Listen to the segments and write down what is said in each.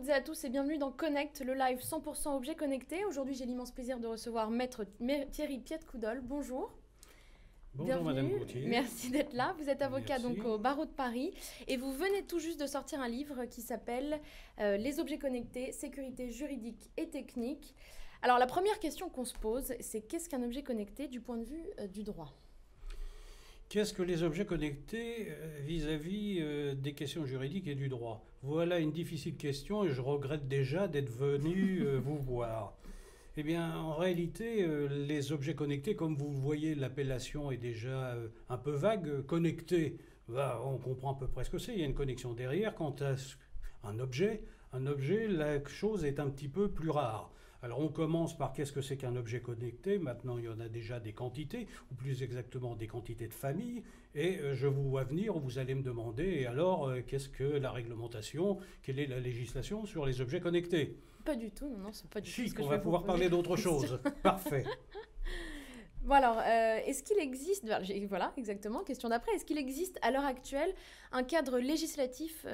toutes et à tous et bienvenue dans Connect, le live 100% objets connectés. Aujourd'hui, j'ai l'immense plaisir de recevoir Maître Thierry Pietcoudol. Bonjour. Bonjour Madame Gauthier. Merci d'être là. Vous êtes avocat Merci. donc au barreau de Paris et vous venez tout juste de sortir un livre qui s'appelle Les objets connectés, sécurité juridique et technique. Alors la première question qu'on se pose, c'est qu'est-ce qu'un objet connecté du point de vue du droit ? Qu'est-ce que les objets connectés vis-à-vis des questions juridiques et du droit? Voilà une difficile question et je regrette déjà d'être venu vous voir. Eh bien, en réalité, les objets connectés, comme vous le voyez, l'appellation est déjà un peu vague. Connecté, on comprend à peu près ce que c'est. Il y a une connexion derrière. Quant à un objet, la chose est un petit peu plus rare. Alors on commence par qu'est-ce que c'est qu'un objet connecté. Maintenant, il y en a déjà des quantités, ou plus exactement des quantités de famille. Et je vous vois venir, vous allez me demander, et alors, qu'est-ce que la réglementation, quelle est la législation sur les objets connectés? Pas du tout, non, c'est pas du tout ce Chic, que on je va vais pouvoir vous parler poser. d'autre chose. Parfait. Bon alors, est-ce qu'il existe, voilà exactement, question d'après, est-ce qu'il existe à l'heure actuelle un cadre législatif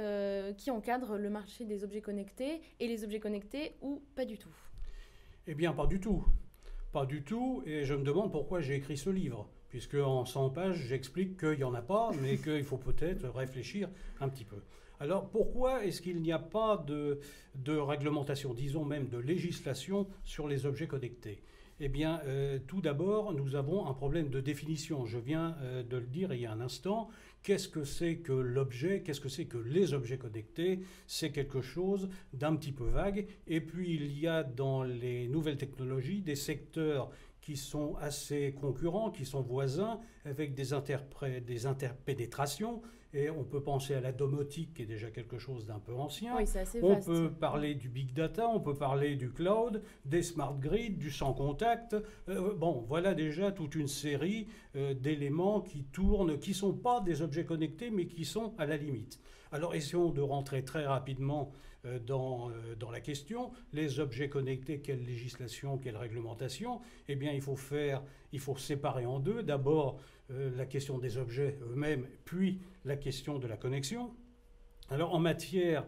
qui encadre le marché des objets connectés et les objets connectés ou pas du tout ? Eh bien, pas du tout. Pas du tout, et je me demande pourquoi j'ai écrit ce livre, puisque en 100 pages, j'explique qu'il n'y en a pas, mais qu'il faut peut-être réfléchir un petit peu. Alors, pourquoi est-ce qu'il n'y a pas de réglementation, disons même de législation sur les objets connectés? Eh bien, tout d'abord, nous avons un problème de définition. Je viens de le dire il y a un instant. Qu'est-ce que c'est que l'objet? Qu'est-ce que c'est que les objets connectés? C'est quelque chose d'un petit peu vague. Et puis, il y a dans les nouvelles technologies des secteurs qui sont assez concurrents, qui sont voisins, avec des interpénétrations. Et on peut penser à la domotique, qui est déjà quelque chose d'un peu ancien. Oui, c'est assez On vaste. peut parler du big data, on peut parler du cloud, des smart grids, du sans contact. Bon, voilà déjà toute une série d'éléments qui tournent, qui ne sont pas des objets connectés, mais qui sont à la limite. Alors, essayons de rentrer très rapidement dans la question. Les objets connectés, quelle législation, quelle réglementation? Eh bien, il faut séparer en deux. D'abord, la question des objets eux-mêmes, puis la question de la connexion. Alors en matière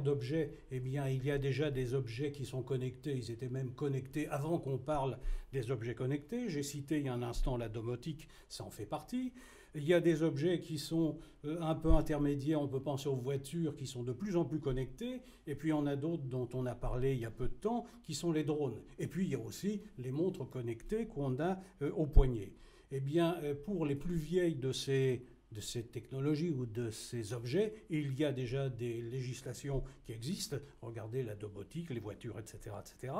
d'objets, eh bien, il y a déjà des objets qui sont connectés. Ils étaient même connectés avant qu'on parle des objets connectés. J'ai cité il y a un instant la domotique, ça en fait partie. Il y a des objets qui sont un peu intermédiaires. On peut penser aux voitures qui sont de plus en plus connectées. Et puis il y en a d'autres dont on a parlé il y a peu de temps, qui sont les drones. Et puis il y a aussi les montres connectées qu'on a au poignet. Eh bien, pour les plus vieilles de ces technologies ou de ces objets, il y a déjà des législations qui existent. Regardez la domotique, les voitures, etc., etc.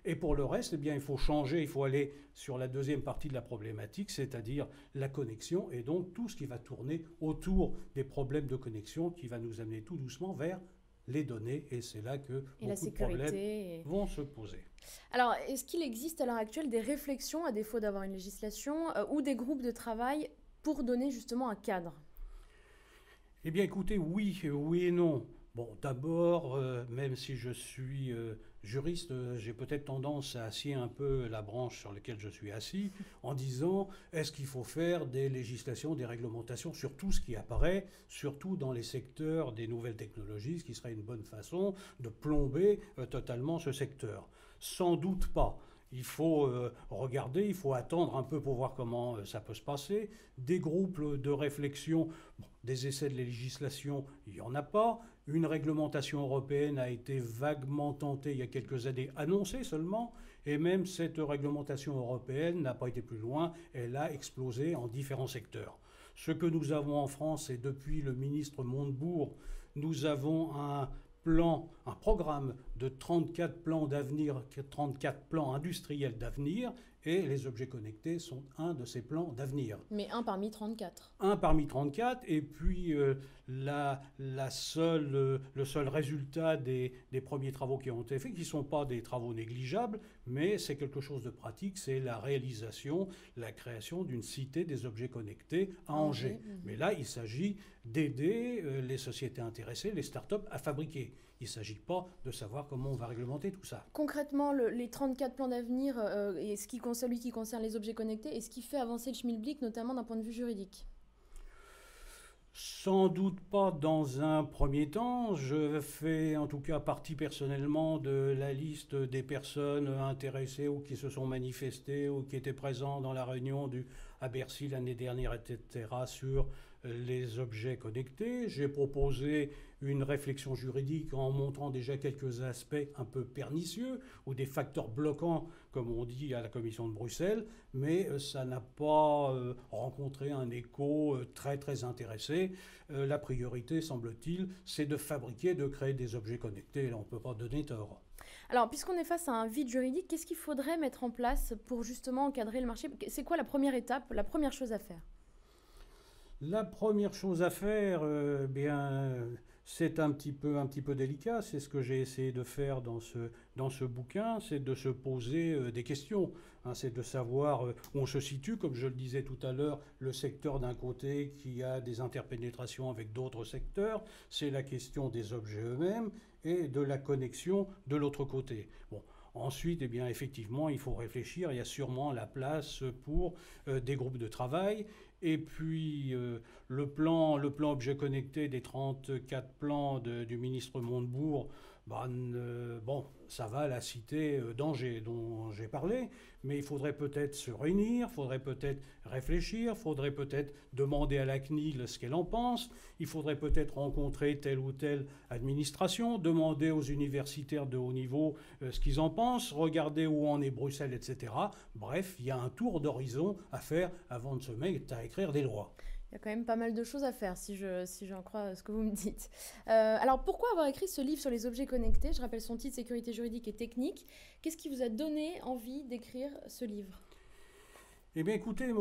Et pour le reste, eh bien, il faut changer, il faut aller sur la deuxième partie de la problématique, c'est-à-dire la connexion et donc tout ce qui va tourner autour des problèmes de connexion qui va nous amener tout doucement vers les données, et c'est là que beaucoup de problèmes vont se poser. Alors, est-ce qu'il existe à l'heure actuelle des réflexions, à défaut d'avoir une législation, ou des groupes de travail pour donner justement un cadre? Eh bien, écoutez, oui et non. Bon, d'abord, même si je suis juriste, j'ai peut-être tendance à assier un peu la branche sur laquelle je suis assis en disant est-ce qu'il faut faire des législations, des réglementations sur tout ce qui apparaît, surtout dans les secteurs des nouvelles technologies, ce qui serait une bonne façon de plomber totalement ce secteur? Sans doute pas. Il faut regarder, il faut attendre un peu pour voir comment ça peut se passer. Des groupes de réflexion, des essais de législation, il n'y en a pas. Une réglementation européenne a été vaguement tentée il y a quelques années, annoncée seulement, et même cette réglementation européenne n'a pas été plus loin, elle a explosé en différents secteurs. Ce que nous avons en France, et depuis le ministre Montebourg, nous avons un programme de 34 plans d'avenir, 34 plans industriels d'avenir, et les objets connectés sont un de ces plans d'avenir. Mais un parmi 34. Un parmi 34, et puis le seul résultat des premiers travaux qui ont été faits, qui ne sont pas des travaux négligeables, mais c'est quelque chose de pratique, c'est la réalisation, la création d'une cité des objets connectés à Angers. Mais là, il s'agit d'aider les sociétés intéressées, les startups, à fabriquer. Il ne s'agit pas de savoir comment on va réglementer tout ça. Concrètement, les 34 plans d'avenir, et celui qui concerne les objets connectés, est ce qui fait avancer le schmilblick, notamment d'un point de vue juridique? Sans doute pas dans un premier temps. Je fais en tout cas partie personnellement de la liste des personnes intéressées ou qui se sont manifestées ou qui étaient présents dans la réunion à Bercy l'année dernière, etc., sur les objets connectés. J'ai proposé une réflexion juridique en montrant déjà quelques aspects un peu pernicieux ou des facteurs bloquants, comme on dit à la Commission de Bruxelles, mais ça n'a pas rencontré un écho très très intéressé. La priorité, semble-t-il, c'est de fabriquer, de créer des objets connectés. Là, on ne peut pas donner tort. Alors, puisqu'on est face à un vide juridique, qu'est-ce qu'il faudrait mettre en place pour justement encadrer le marché? C'est quoi la première étape, la première chose à faire? La première chose à faire, c'est un petit peu délicat. C'est ce que j'ai essayé de faire dans ce bouquin, c'est de se poser des questions. Hein, c'est de savoir où on se situe, comme je le disais tout à l'heure, le secteur d'un côté qui a des interpénétrations avec d'autres secteurs. C'est la question des objets eux-mêmes et de la connexion de l'autre côté. Bon. Ensuite, eh bien, effectivement, il faut réfléchir. Il y a sûrement la place pour des groupes de travail. Et puis, le plan objet connecté des 34 plans du ministre Montebourg, bon, ça va, la cité d'Angers dont j'ai parlé, mais il faudrait peut-être se réunir, il faudrait peut-être réfléchir, il faudrait peut-être demander à la CNIL ce qu'elle en pense, il faudrait peut-être rencontrer telle ou telle administration, demander aux universitaires de haut niveau ce qu'ils en pensent, regarder où en est Bruxelles, etc. Bref, il y a un tour d'horizon à faire avant de se mettre à écrire des lois. Il y a quand même pas mal de choses à faire, si j'en crois ce que vous me dites. Alors, pourquoi avoir écrit ce livre sur les objets connectés? Je rappelle son titre, Sécurité juridique et technique. Qu'est-ce qui vous a donné envie d'écrire ce livre? Eh bien, écoutez,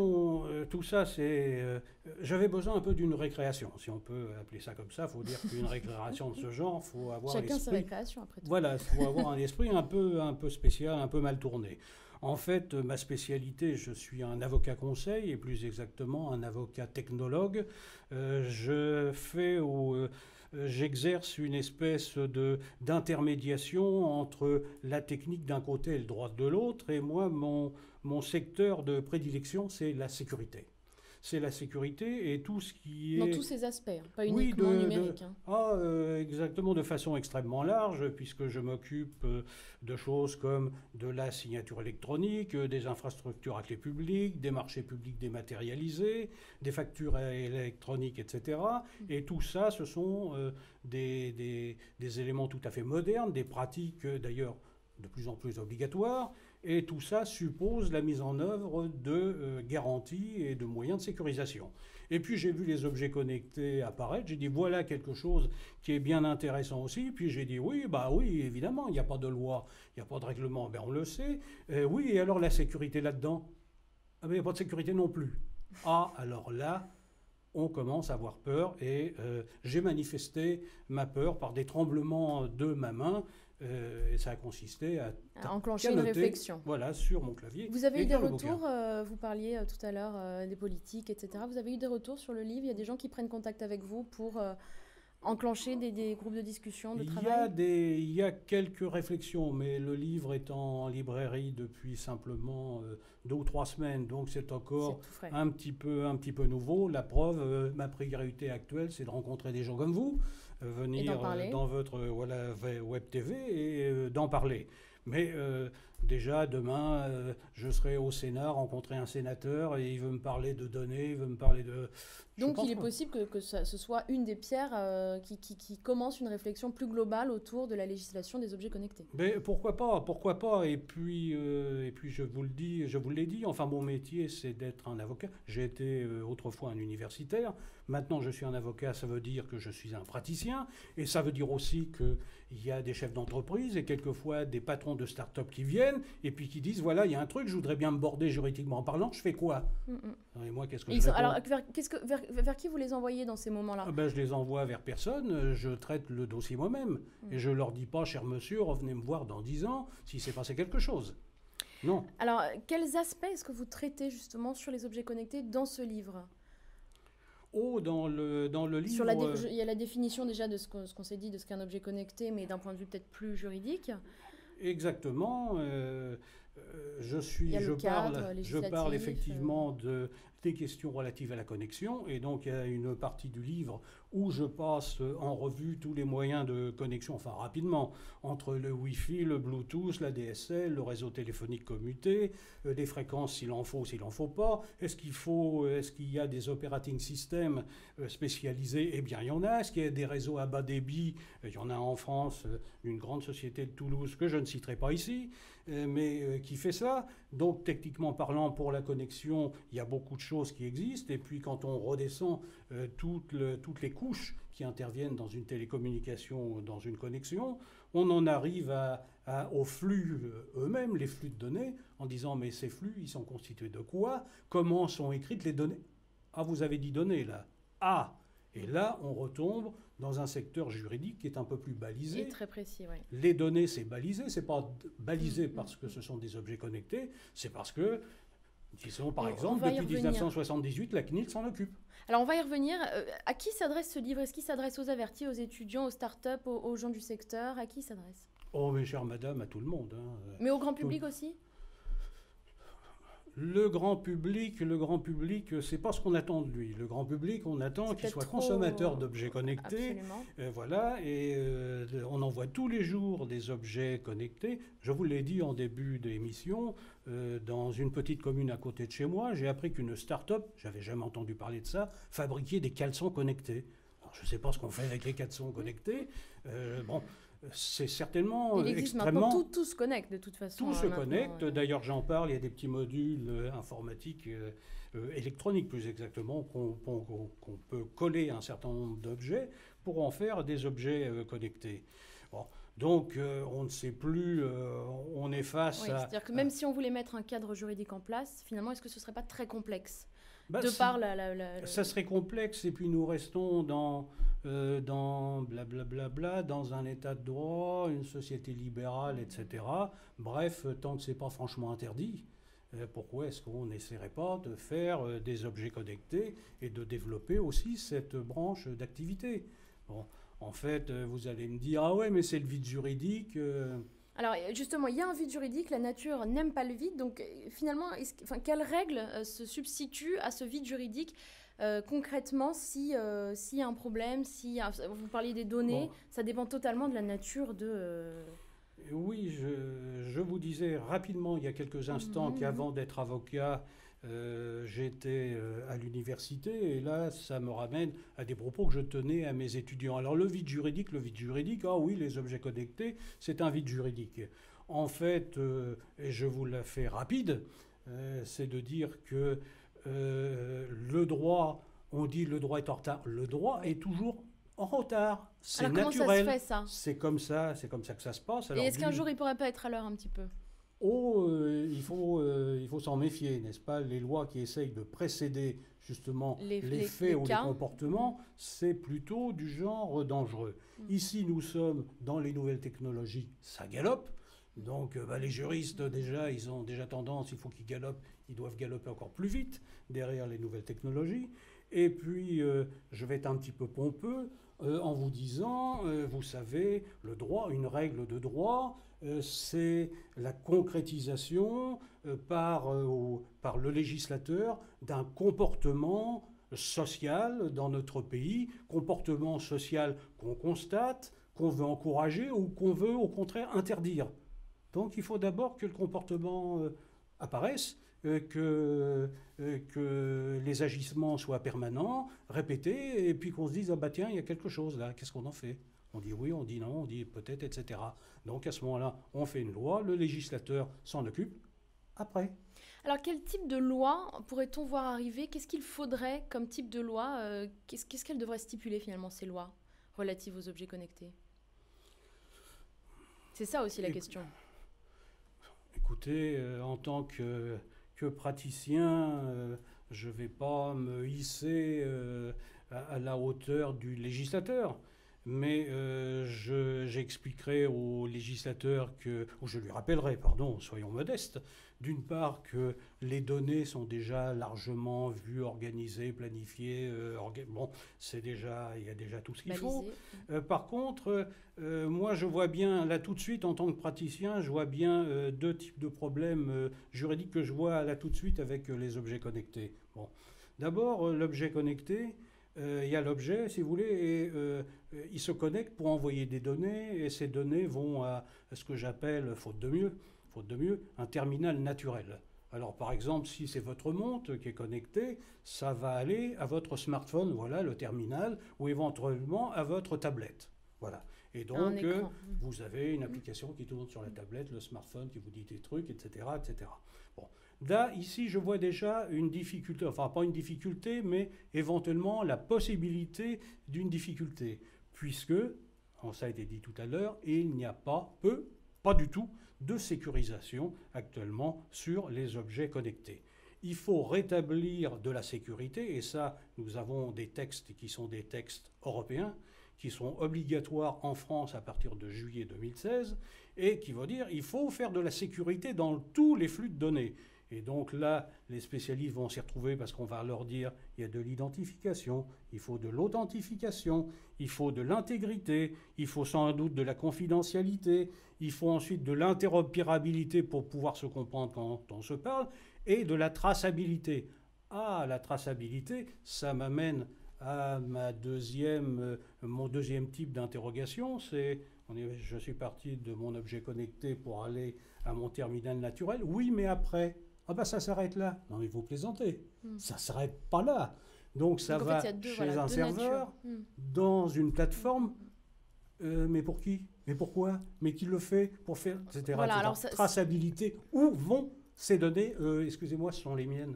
tout ça, j'avais besoin un peu d'une récréation, si on peut appeler ça comme ça. Il faut dire qu'une récréation de ce genre, il faut avoir Chacun sa récréation, après tout. Voilà, il faut avoir un esprit un peu spécial, un peu mal tourné. En fait, ma spécialité, je suis un avocat conseil, et plus exactement un avocat technologue. J'exerce une espèce d'intermédiation entre la technique d'un côté et le droit de l'autre. Et moi, mon secteur de prédilection, c'est la sécurité. C'est la sécurité et tout ce qui est... Dans tous ses aspects, hein, pas uniquement numérique. Exactement, de façon extrêmement large, puisque je m'occupe de choses comme de la signature électronique, des infrastructures à clé publique, des marchés publics dématérialisés, des factures électroniques, etc. Et tout ça, ce sont des éléments tout à fait modernes, des pratiques d'ailleurs de plus en plus obligatoires. Et tout ça suppose la mise en œuvre de garanties et de moyens de sécurisation. Et puis j'ai vu les objets connectés apparaître, j'ai dit voilà quelque chose qui est bien intéressant aussi. Puis j'ai dit oui, évidemment, il n'y a pas de loi, il n'y a pas de règlement, on le sait. Oui, et alors la sécurité là-dedans? Ah ben il n'y a pas de sécurité non plus. Ah, alors là, on commence à avoir peur et j'ai manifesté ma peur par des tremblements de ma main. Et ça a consisté à enclencher une réflexion. Voilà, sur mon clavier. Vous avez eu des retours, vous parliez tout à l'heure des politiques, etc. Vous avez eu des retours sur le livre? Il y a des gens qui prennent contact avec vous pour enclencher des groupes de discussion, de travail? Il y a quelques réflexions, mais le livre est en librairie depuis simplement 2 ou 3 semaines, donc c'est encore un petit peu nouveau. La preuve, ma priorité actuelle, c'est de rencontrer des gens comme vous, venir dans votre web TV et d'en parler. Mais déjà, demain, je serai au Sénat, rencontrer un sénateur, et il veut me parler de données, il veut me parler de... Donc il est possible que ce soit une des pierres qui commence une réflexion plus globale autour de la législation des objets connectés. Mais pourquoi pas. Et puis je vous l'ai dit, enfin mon métier c'est d'être un avocat. J'ai été autrefois un universitaire, maintenant je suis un avocat, ça veut dire que je suis un praticien, et ça veut dire aussi qu'il y a des chefs d'entreprise et quelquefois des patrons de start-up qui viennent et puis qui disent voilà, il y a un truc, je voudrais bien me border juridiquement parlant, je fais quoi? Et moi, qu'est-ce que je réponds? Alors, vers qui vous les envoyez dans ces moments-là? Je les envoie vers personne, je traite le dossier moi-même. Et je leur dis pas, cher monsieur, revenez me voir dans 10 ans s'il s'est passé quelque chose. Non. Alors, quels aspects est-ce que vous traitez justement sur les objets connectés dans ce livre? Dans le livre... Il y a la définition déjà de ce qu'on s'est dit de ce qu'est un objet connecté, mais d'un point de vue peut-être plus juridique. Exactement. Il y a le cadre Je parle législatif. effectivement des questions relatives à la connexion, et donc il y a une partie du livre où je passe en revue tous les moyens de connexion, enfin rapidement, entre le Wi-Fi, le Bluetooth, la DSL, le réseau téléphonique commuté, les fréquences s'il en faut pas, est-ce qu'il y a des operating systems spécialisés? Eh bien il y en a. Est-ce qu'il y a des réseaux à bas débit? Il y en a en France, une grande société de Toulouse que je ne citerai pas ici, mais qui fait ça. Donc techniquement parlant, pour la connexion, il y a beaucoup de choses qui existent. Et puis quand on redescend toutes les couches qui interviennent dans une télécommunication, dans une connexion, on en arrive aux flux eux-mêmes, les flux de données, en disant mais ces flux, ils sont constitués de quoi? Comment sont écrites les données? Ah, vous avez dit données là. Ah, et là, on retombe dans un secteur juridique qui est un peu plus balisé. Et très précis, oui. Les données, c'est balisé. C'est pas balisé parce que ce sont des objets connectés, c'est parce que, disons par exemple, depuis 1978, la CNIL s'en occupe. Alors on va y revenir. À qui s'adresse ce livre? Est-ce qu'il s'adresse aux avertis, aux étudiants, aux startups, aux gens du secteur? À qui il s'adresse? Oh, mes chères madame, à tout le monde. Mais au grand public aussi? Le grand public, c'est pas ce qu'on attend de lui. Le grand public, on attend qu'il soit consommateur d'objets connectés. Voilà, et on en voit tous les jours des objets connectés. Je vous l'ai dit en début d'émission, dans une petite commune à côté de chez moi, j'ai appris qu'une start-up, j'avais jamais entendu parler de ça, fabriquait des caleçons connectés. Alors, je ne sais pas ce qu'on fait avec les caleçons connectés. Bon. C'est certainement il existe extrêmement... Maintenant, tout se connecte de toute façon. Tout se connecte. D'ailleurs, j'en parle, il y a des petits modules informatiques, électroniques plus exactement, qu'on peut coller à un certain nombre d'objets pour en faire des objets connectés. Bon. Donc, on ne sait plus, on est face à... C'est-à-dire que même si on voulait mettre un cadre juridique en place, finalement, est-ce que ce ne serait pas très complexe? Ça serait complexe, et puis nous restons dans blablabla, dans un état de droit, une société libérale, etc. Bref, tant que ce n'est pas franchement interdit, pourquoi est-ce qu'on n'essaierait pas de faire des objets connectés et de développer aussi cette branche d'activité? Bon, en fait, vous allez me dire, ah ouais, mais c'est le vide juridique. Alors justement, il y a un vide juridique, la nature n'aime pas le vide, donc finalement, quelles règles se substituent à ce vide juridique concrètement, s'il y a un problème, vous parliez des données, ça dépend totalement de la nature de... Oui, je vous disais rapidement il y a quelques instants qu'avant d'être avocat, j'étais à l'université, et là, ça me ramène à des propos que je tenais à mes étudiants. Alors le vide juridique, ah oui, les objets connectés, c'est un vide juridique. En fait, et je vous la fais rapide, c'est de dire que le droit, on dit le droit est en retard. Le droit est toujours en retard. C'est naturel. Comment ça se fait, ça? C'est comme ça que ça se passe. Alors, et est-ce qu'un jour il pourrait pas être à l'heure un petit peu? Il faut s'en méfier, n'est-ce pas? Les lois qui essayent de précéder justement les faits ou les comportements, c'est plutôt du genre dangereux. Ici, nous sommes dans les nouvelles technologies, ça galope. Donc les juristes, déjà, ils ont déjà tendance, il faut qu'ils galopent, ils doivent galoper encore plus vite derrière les nouvelles technologies. Et puis, je vais être un petit peu pompeux en vous disant, vous savez, le droit, une règle de droit, c'est la concrétisation par le législateur d'un comportement social dans notre pays, comportement social qu'on constate, qu'on veut encourager ou qu'on veut au contraire interdire. Donc il faut d'abord que le comportement apparaisse, que les agissements soient permanents, répétés, et puis qu'on se dise, ah bah tiens, il y a quelque chose là, qu'est-ce qu'on en fait? On dit oui, on dit non, on dit peut-être, etc. Donc à ce moment-là, on fait une loi, le législateur s'en occupe après. Alors quel type de loi pourrait-on voir arriver? Qu'est-ce qu'il faudrait comme type de loi? Qu'est-ce qu'elles devraient stipuler finalement, ces lois relatives aux objets connectés? C'est ça aussi la question. Écoutez, en tant que praticien, je ne vais pas me hisser à la hauteur du législateur. Mais j'expliquerai au législateur ou je lui rappellerai, pardon, soyons modestes, d'une part que les données sont déjà largement vues, organisées, planifiées. Bon, il y a déjà tout ce qu'il faut. Par contre, moi je vois bien, là tout de suite, en tant que praticien, je vois bien deux types de problèmes juridiques que je vois là tout de suite avec les objets connectés. Bon. D'abord, l'objet connecté, il y a l'objet, si vous voulez, et il se connecte pour envoyer des données, et ces données vont à ce que j'appelle, faute de mieux, un terminal naturel. Alors par exemple, si c'est votre montre qui est connectée, ça va aller à votre smartphone, voilà le terminal, ou éventuellement à votre tablette. Voilà. Et donc, vous avez une application qui tourne sur la tablette, le smartphone qui vous dit des trucs, etc. etc. Bon. Là, ici, je vois déjà une difficulté, enfin pas une difficulté, mais éventuellement la possibilité d'une difficulté, puisque, ça a été dit tout à l'heure, il n'y a pas du tout, de sécurisation actuellement sur les objets connectés. Il faut rétablir de la sécurité, et ça, nous avons des textes qui sont des textes européens, qui sont obligatoires en France à partir de juillet 2016, et qui vont dire qu'il faut faire de la sécurité dans tous les flux de données. Et donc là, les spécialistes vont s'y retrouver parce qu'on va leur dire il y a de l'identification, il faut de l'authentification, il faut de l'intégrité, il faut sans doute de la confidentialité, il faut ensuite de l'interopérabilité pour pouvoir se comprendre quand on se parle, et de la traçabilité. Ah, la traçabilité, ça m'amène à mon deuxième type d'interrogation, je suis parti de mon objet connecté pour aller à mon terminal naturel. Oui, mais après, ça s'arrête là. Non, mais vous plaisantez. Ça s'arrête pas là. Donc ça va chez un serveur, dans une plateforme. Mais pour qui? Mais pourquoi? Mais qui le fait? Pour faire, etc. Voilà, etc. Alors traçabilité. Où vont ces données? Excusez-moi, ce sont les miennes.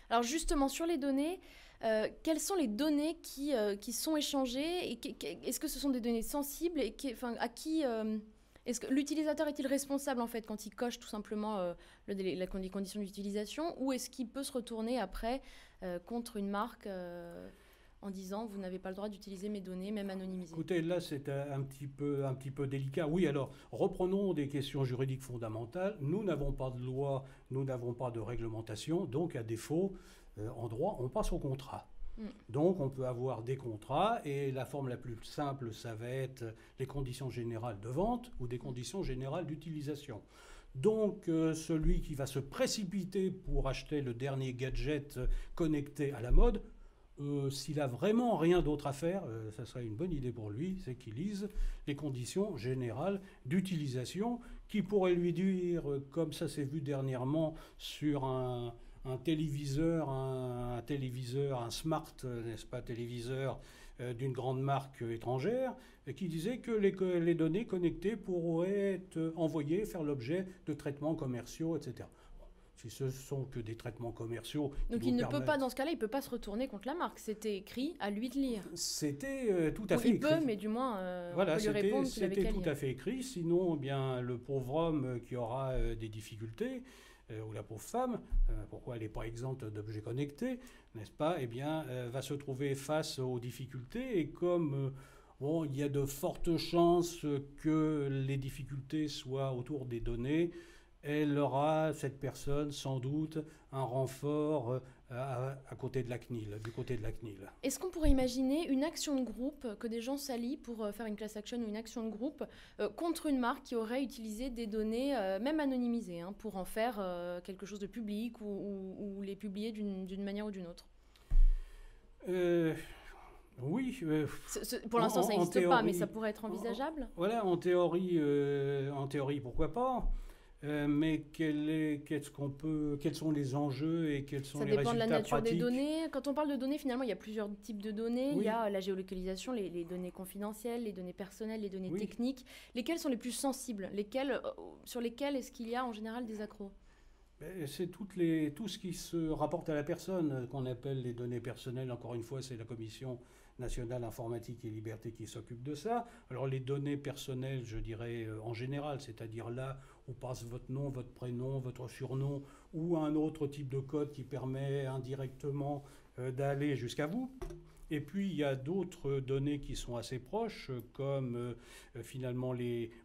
Alors justement, sur les données, quelles sont les données qui sont échangées et est-ce que ce sont des données sensibles et à qui est-ce que l'utilisateur est-il responsable en fait quand il coche tout simplement les conditions d'utilisation, ou est-ce qu'il peut se retourner après contre une marque en disant vous n'avez pas le droit d'utiliser mes données, même anonymisées? Écoutez, là c'est un petit peu délicat. Oui, alors reprenons des questions juridiques fondamentales. Nous n'avons pas de loi, nous n'avons pas de réglementation, donc à défaut, en droit, on passe au contrat. Donc on peut avoir des contrats, et la forme la plus simple, ça va être les conditions générales de vente ou des conditions générales d'utilisation. Donc celui qui va se précipiter pour acheter le dernier gadget connecté à la mode, s'il a vraiment rien d'autre à faire, ça serait une bonne idée pour lui, c'est qu'il lise les conditions générales d'utilisation, qui pourraient lui dire, comme ça s'est vu dernièrement sur un téléviseur, un smart, n'est-ce pas, téléviseur d'une grande marque étrangère, qui disait que les données connectées pourraient être envoyées, faire l'objet de traitements commerciaux, etc. Bon, si ce sont que des traitements commerciaux... Donc il ne peut pas, dans ce cas-là, il ne peut pas se retourner contre la marque. C'était écrit, à lui de lire. C'était tout à fait écrit. Il peut, mais du moins, on peut lui répondre qu'il avait qu'à lire. C'était tout à fait écrit, sinon bien, le pauvre homme qui aura des difficultés, ou la pauvre femme, pourquoi elle n'est pas exempte d'objets connectés, n'est-ce pas, eh bien, va se trouver face aux difficultés, et comme il y a de fortes chances que les difficultés soient autour des données, elle aura, cette personne, sans doute, un renfort à côté de la CNIL, du côté de la CNIL. Est-ce qu'on pourrait imaginer une action de groupe, que des gens s'allient pour faire une class action ou une action de groupe contre une marque qui aurait utilisé des données, même anonymisées, pour en faire quelque chose de public ou les publier d'une manière ou d'une autre? Oui. Pour l'instant, ça n'existe pas, mais ça pourrait être envisageable. Voilà, en théorie, pourquoi pas. Mais quels sont les enjeux et quels sont les résultats pratiques? Ça dépend de la nature des données. Quand on parle de données, finalement, il y a plusieurs types de données. Oui. Il y a la géolocalisation, les données confidentielles, les données personnelles, les données techniques. Lesquelles sont les plus sensibles? Sur lesquelles est-ce qu'il y a en général des accros? C'est tout ce qui se rapporte à la personne qu'on appelle les données personnelles. Encore une fois, c'est la Commission nationale informatique et liberté qui s'occupe de ça. Alors les données personnelles, je dirais en général, c'est-à-dire là où passe votre nom, votre prénom, votre surnom, ou un autre type de code qui permet indirectement d'aller jusqu'à vous. Et puis, il y a d'autres données qui sont assez proches, comme finalement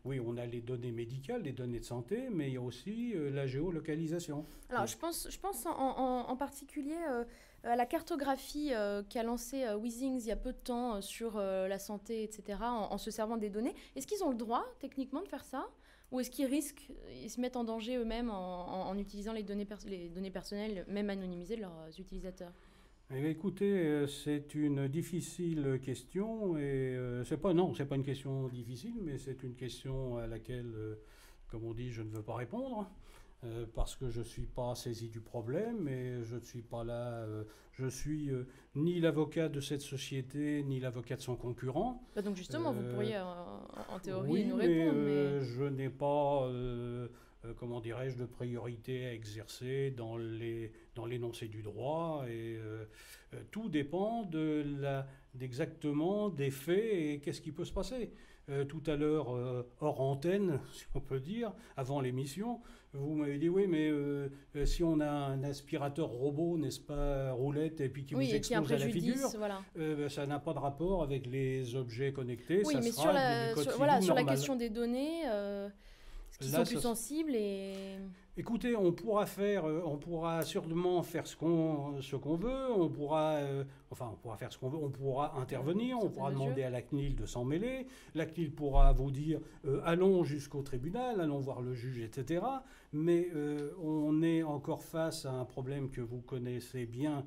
oui, on a les données médicales, les données de santé, mais il y a aussi la géolocalisation. Alors, je pense en particulier à la cartographie qu'a lancée Weezings il y a peu de temps sur la santé, etc., en se servant des données. Est-ce qu'ils ont le droit, techniquement, de faire ça? Ou est-ce qu'ils risquent, ils se mettent en danger eux-mêmes en utilisant les données personnelles, même anonymisées, de leurs utilisateurs? Eh bien, écoutez, c'est une difficile question et non, c'est pas une question difficile, mais c'est une question à laquelle, comme on dit, je ne veux pas répondre parce que je ne suis pas saisi du problème et je ne suis pas là, je suis ni l'avocat de cette société ni l'avocat de son concurrent. Bah donc justement, vous pourriez en théorie Oui, nous mais répondre, mais je n'ai pas, comment dirais-je, de priorité à exercer dans l'énoncé du droit et tout dépend d'exactement des faits et qu'est-ce qui peut se passer. Tout à l'heure, hors antenne, si on peut dire, avant l'émission, vous m'avez dit oui, mais si on a un aspirateur robot, n'est-ce pas, roulette, et puis qui oui, vous et puis un explose à la préjudice, figure, voilà. ça n'a pas de rapport avec les objets connectés. Oui, ça mais sera du code voilà, civil sur la normal. question des données, qui Là, sont plus sensibles et... Écoutez, on pourra sûrement faire ce qu'on veut, on pourra faire ce qu'on veut, on pourra intervenir, on pourra demander à la CNIL de s'en mêler, la CNIL pourra vous dire allons jusqu'au tribunal, allons voir le juge, etc. Mais on est encore face à un problème que vous connaissez bien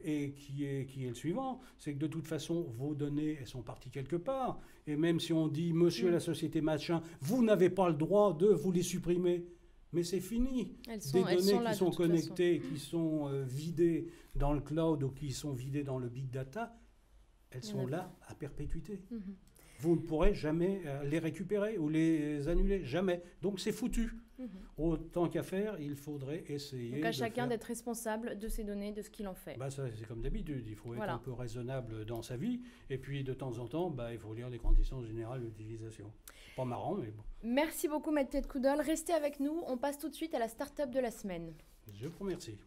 et qui est le suivant, c'est que de toute façon, vos données, elles sont parties quelque part. Et même si on dit, monsieur la société machin, vous n'avez pas le droit de vous les supprimer, mais c'est fini. Des données qui sont connectées, qui sont vidées dans le cloud ou qui sont vidées dans le big data, elles sont là à perpétuité. Vous ne pourrez jamais les récupérer ou les annuler, jamais. Donc c'est foutu. Autant qu'à faire, il faudrait essayer. Donc à chacun d'être responsable de ses données, de ce qu'il en fait. Bah ça, c'est comme d'habitude, il faut être un peu raisonnable dans sa vie. Et puis de temps en temps, il faut lire les conditions générales d'utilisation. Pas marrant, mais bon. Merci beaucoup, Maître Pied-de-Coudol. Restez avec nous. On passe tout de suite à la start-up de la semaine. Je vous remercie.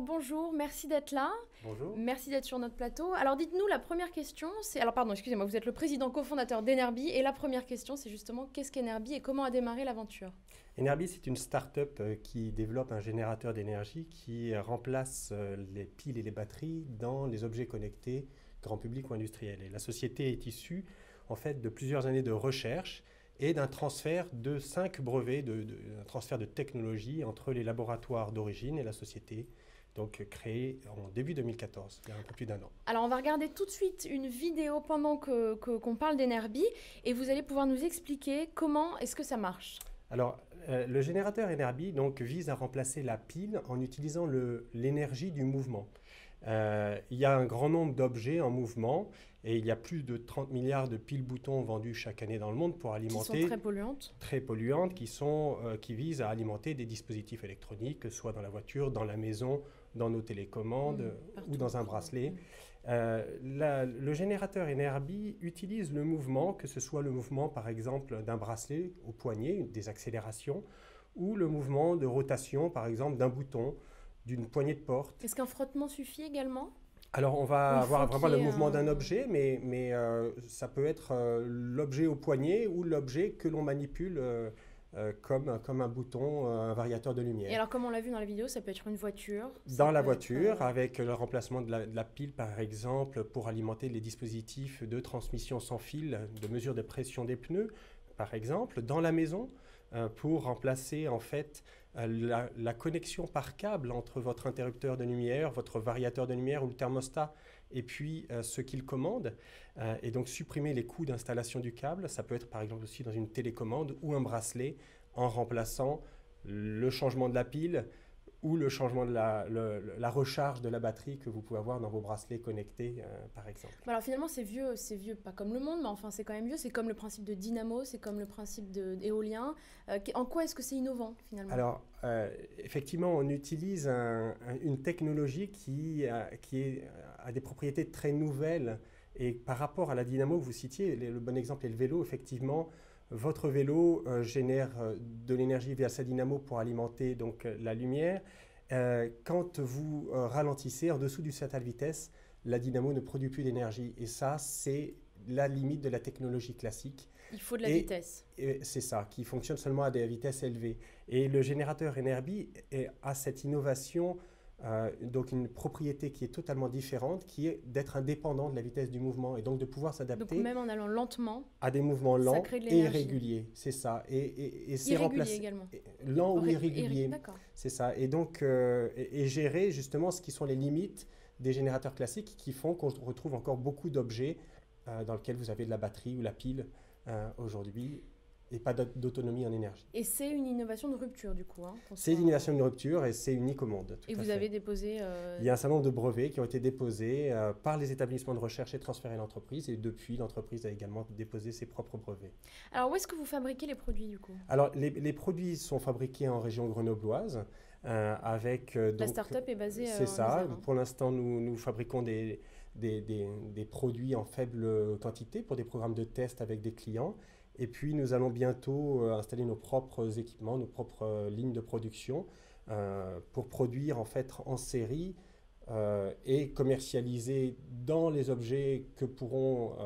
Bonjour, merci d'être là. Bonjour. Merci d'être sur notre plateau. Alors dites-nous, la première question, c'est... Alors pardon, excusez-moi, vous êtes le président cofondateur d'Enerby et la première question, c'est justement qu'est-ce qu'Enerby et comment a démarré l'aventure? Enerby, c'est une start-up qui développe un générateur d'énergie qui remplace les piles et les batteries dans les objets connectés, grand public ou industriel. Et la société est issue en fait de plusieurs années de recherche et d'un transfert de 5 brevets, un transfert de technologie entre les laboratoires d'origine et la société, donc créée en début 2014, il y a un peu plus d'un an. Alors on va regarder tout de suite une vidéo pendant qu'on parle d'Enerby et vous allez pouvoir nous expliquer comment est-ce que ça marche. Alors le générateur Enerby donc, vise à remplacer la pile en utilisant l'énergie du mouvement. Il y a un grand nombre d'objets en mouvement et il y a plus de 30 milliards de piles-boutons vendus chaque année dans le monde pour alimenter... Qui sont très polluantes. Très polluantes, qui visent à alimenter des dispositifs électroniques, soit dans la voiture, dans la maison, dans nos télécommandes ou dans un bracelet. Le générateur Enerby utilise le mouvement, que ce soit le mouvement par exemple d'un bracelet au poignet, des accélérations, ou le mouvement de rotation par exemple d'un bouton, d'une poignée de porte. Est-ce qu'un frottement suffit également? Alors on va avoir vraiment le mouvement d'un objet, mais ça peut être l'objet au poignet ou l'objet que l'on manipule comme un bouton, un variateur de lumière. Et alors comme on l'a vu dans la vidéo, ça peut être une voiture. Dans la voiture, avec le remplacement de la pile par exemple pour alimenter les dispositifs de transmission sans fil, de mesure de pression des pneus par exemple. Dans la maison, pour remplacer en fait la connexion par câble entre votre interrupteur de lumière, votre variateur de lumière ou le thermostat et puis ce qu'il commande et donc supprimer les coûts d'installation du câble. Ça peut être par exemple aussi dans une télécommande ou un bracelet en remplaçant le changement de la pile ou le changement de la recharge de la batterie que vous pouvez avoir dans vos bracelets connectés, par exemple. Alors finalement, c'est vieux, pas comme le monde, mais enfin c'est quand même vieux. C'est comme le principe de dynamo, c'est comme le principe d'éolien. En quoi est-ce que c'est innovant finalement? Alors, effectivement, on utilise une technologie qui a des propriétés très nouvelles. Et par rapport à la dynamo que vous citiez, le bon exemple est le vélo. Effectivement, votre vélo génère de l'énergie via sa dynamo pour alimenter donc, la lumière. Quand vous ralentissez en dessous du certain vitesse, la dynamo ne produit plus d'énergie. Et ça, c'est la limite de la technologie classique. Il faut de la vitesse. Et c'est ça, qui fonctionne seulement à des vitesses élevées. Et le générateur Enerby a cette innovation, donc une propriété qui est totalement différente, qui est d'être indépendant de la vitesse du mouvement et donc de pouvoir s'adapter. Donc même en allant lentement, à des mouvements lents et réguliers, c'est ça. Et c'est remplacé également. Lent ou irrégulier, d'accord. c'est ça. Et donc gérer justement ce qui sont les limites des générateurs classiques qui font qu'on retrouve encore beaucoup d'objets dans lesquels vous avez de la batterie ou la pile aujourd'hui, et pas d'autonomie en énergie. Et c'est une innovation de rupture, du coup. Hein, c'est une innovation de rupture et c'est unique au monde. Et vous avez déposé... Il y a un certain nombre de brevets qui ont été déposés par les établissements de recherche et transférés à l'entreprise. Et depuis, l'entreprise a également déposé ses propres brevets. Alors, où est-ce que vous fabriquez les produits, du coup? Alors, les produits sont fabriqués en région grenobloise. Avec, la start-up est basée c'est ça. Isère, hein. Pour l'instant, nous fabriquons des produits en faible quantité pour des programmes de test avec des clients. Et puis, nous allons bientôt installer nos propres équipements, nos propres lignes de production pour produire en fait en série et commercialiser dans les objets que pourront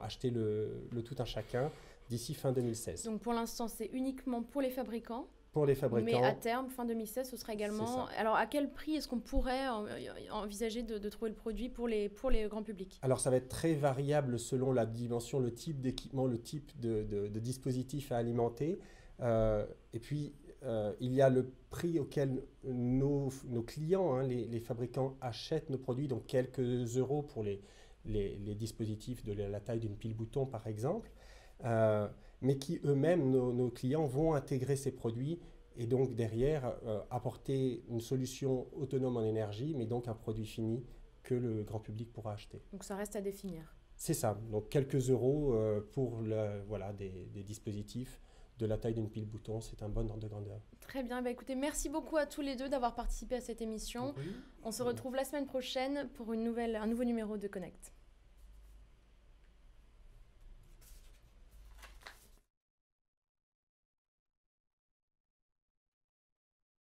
acheter le tout un chacun d'ici fin 2016. Donc, pour l'instant, c'est uniquement pour les fabricants. Pour les fabricants. Mais à terme, fin 2016, ce sera également... Alors, à quel prix est-ce qu'on pourrait envisager de trouver le produit pour les grands publics? Alors, ça va être très variable selon la dimension, le type d'équipement, le type de dispositif à alimenter. Et puis, il y a le prix auquel nos clients, hein, les fabricants, achètent nos produits, donc quelques euros pour les dispositifs de la taille d'une pile bouton, par exemple. Mais qui eux-mêmes, nos clients, vont intégrer ces produits et donc derrière apporter une solution autonome en énergie, mais donc un produit fini que le grand public pourra acheter. Donc ça reste à définir. C'est ça, donc quelques euros pour des dispositifs de la taille d'une pile bouton, c'est un bon ordre de grandeur. Très bien, écoutez, merci beaucoup à tous les deux d'avoir participé à cette émission. On se retrouve la semaine prochaine pour un nouveau numéro de Connect.